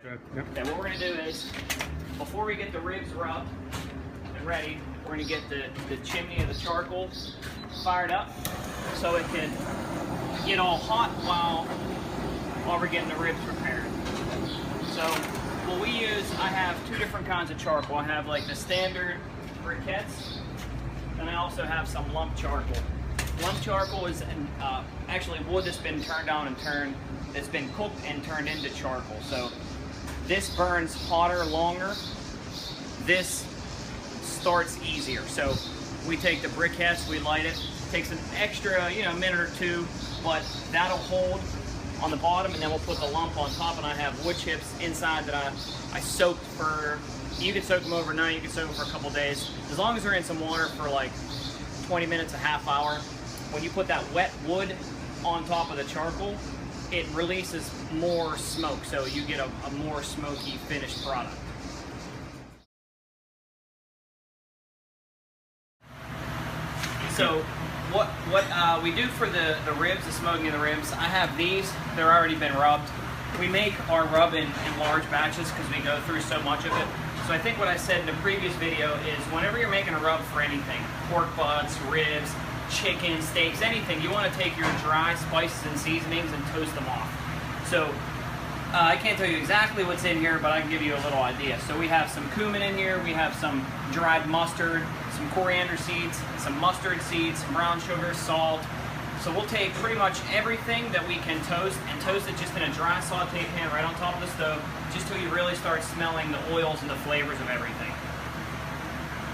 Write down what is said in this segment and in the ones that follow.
Good. Yep. Okay, what we're going to do is, before we get the ribs rubbed and ready, we're going to get the chimney of the charcoal fired up so it can get all hot while we're getting the ribs prepared. So what we use, I have two different kinds of charcoal. I have like the standard briquettes, and I also have some lump charcoal. Lump charcoal is actually wood that's been turned on and that's been cooked and turned into charcoal. So this burns hotter, longer. This starts easier. So we take the briquettes, we light it. Takes an extra, minute or two, but that'll hold on the bottom, and then we'll put the lump on top. And I have wood chips inside that I soaked for. You can soak them overnight. You can soak them for a couple days, as long as they're in some water for like 20 minutes, a half hour. When you put that wet wood on top of the charcoal, it releases more smoke, so you get a more smoky finished product. So what we do for the ribs, the smoking of the ribs, I have these. They're already been rubbed. We make our rub in large batches because we go through so much of it. So I think what I said in the previous video is whenever you're making a rub for anything, pork butts, ribs, chicken, steaks, anything, you want to take your dry spices and seasonings and toast them off. So I can't tell you exactly what's in here, but I can give you a little idea. So we have some cumin in here, we have some dried mustard, some coriander seeds, some mustard seeds, some brown sugar, salt. So we'll take pretty much everything that we can toast and toast it just in a dry saute pan right on top of the stove, just till you really start smelling the oils and the flavors of everything.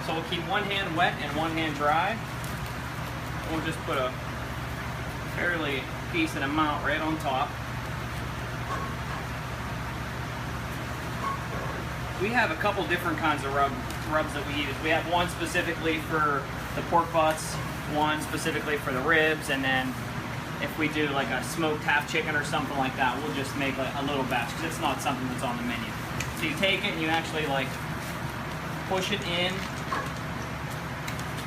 So we'll keep one hand wet and one hand dry. We'll just put a fairly decent amount right on top. We have a couple different kinds of rubs that we use. We have one specifically for the pork butts, one specifically for the ribs, and then if we do like a smoked half chicken or something like that, we'll just make like a little batch because it's not something that's on the menu. So you take it and you actually like push it in,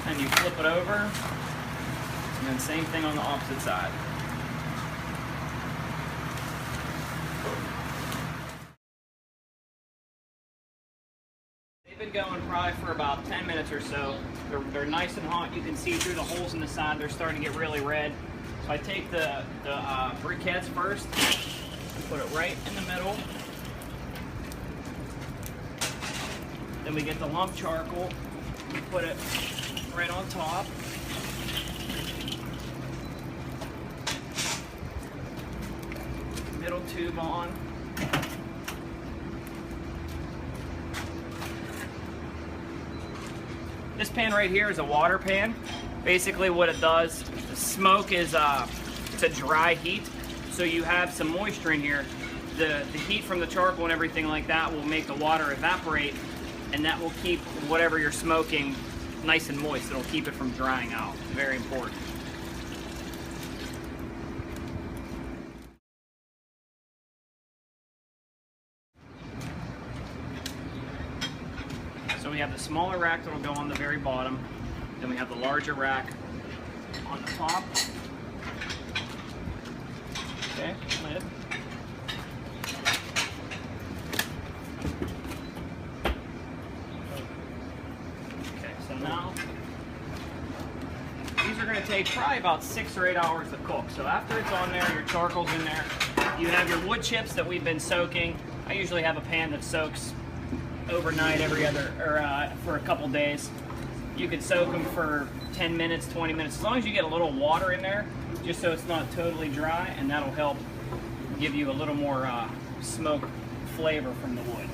and you flip it over, and then same thing on the opposite side. Been going probably for about 10 minutes or so. They're nice and hot. You can see through the holes in the side. They're starting to get really red. So I take the briquettes first and put it right in the middle. Then we get the lump charcoal and put it right on top. Middle tube on. This pan right here is a water pan. Basically what it does, the smoke is it's a dry heat, so you have some moisture in here. The heat from the charcoal and everything like that will make the water evaporate, and that will keep whatever you're smoking nice and moist. It'll keep it from drying out. Very important. So we have the smaller rack that will go on the very bottom. Then we have the larger rack on the top. Okay, lid. Okay, so now these are going to take probably about 6 or 8 hours to cook. So after it's on there, your charcoal's in there. You have your wood chips that we've been soaking. I usually have a pan that soaks overnight for a couple days. You could soak them for 10 minutes, 20 minutes, as long as you get a little water in there, just so it's not totally dry, and that'll help give you a little more smoke flavor from the wood.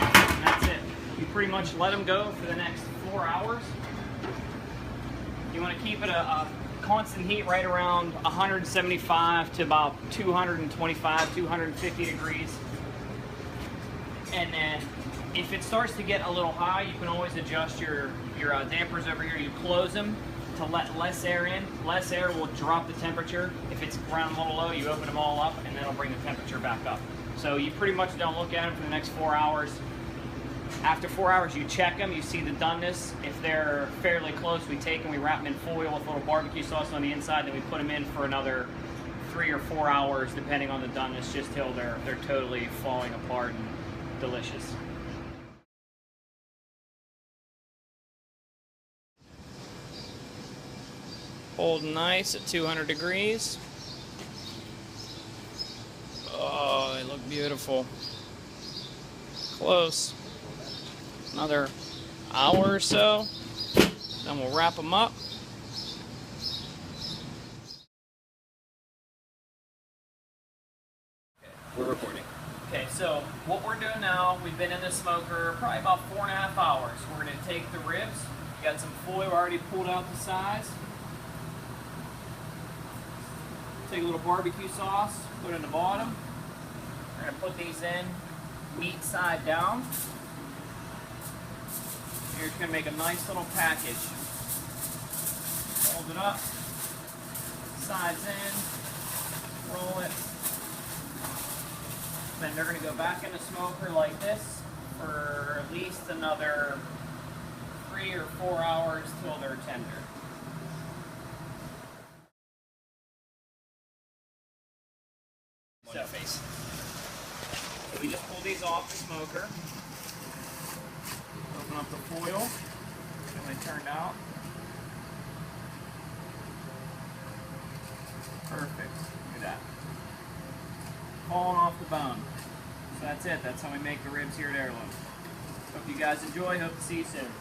And that's it. You pretty much let them go for the next 4 hours. You want to keep it a constant heat right around 175 to about 225, 250 degrees. And then if it starts to get a little high, you can always adjust your dampers over here. You close them to let less air in. Less air will drop the temperature. If it's around a little low, you open them all up, and that'll bring the temperature back up. So you pretty much don't look at them for the next 4 hours. After 4 hours, you check them, you see the doneness. If they're fairly close, we take them, we wrap them in foil with a little barbecue sauce on the inside, then we put them in for another 3 or 4 hours, depending on the doneness, just till they're totally falling apart and delicious. Hold nice at 200 degrees. Oh, they look beautiful. Close. Another hour or so, then we'll wrap them up. We're recording. Okay, so what we're doing now, we've been in the smoker probably about 4.5 hours. We're going to take the ribs. We got some foil already pulled out the sides. Take a little barbecue sauce, put it in the bottom. We're going to put these in meat side down. You're just going to make a nice little package. Fold it up, sides in, roll it. Then they're going to go back in the smoker like this for at least another 3 or 4 hours till they're tender. So, we just pull these off the smoker. Open up the foil, and they turned out. Perfect. Look at that. Falling off the bone. So that's it. That's how we make the ribs here at Heirloom. Hope you guys enjoy. Hope to see you soon.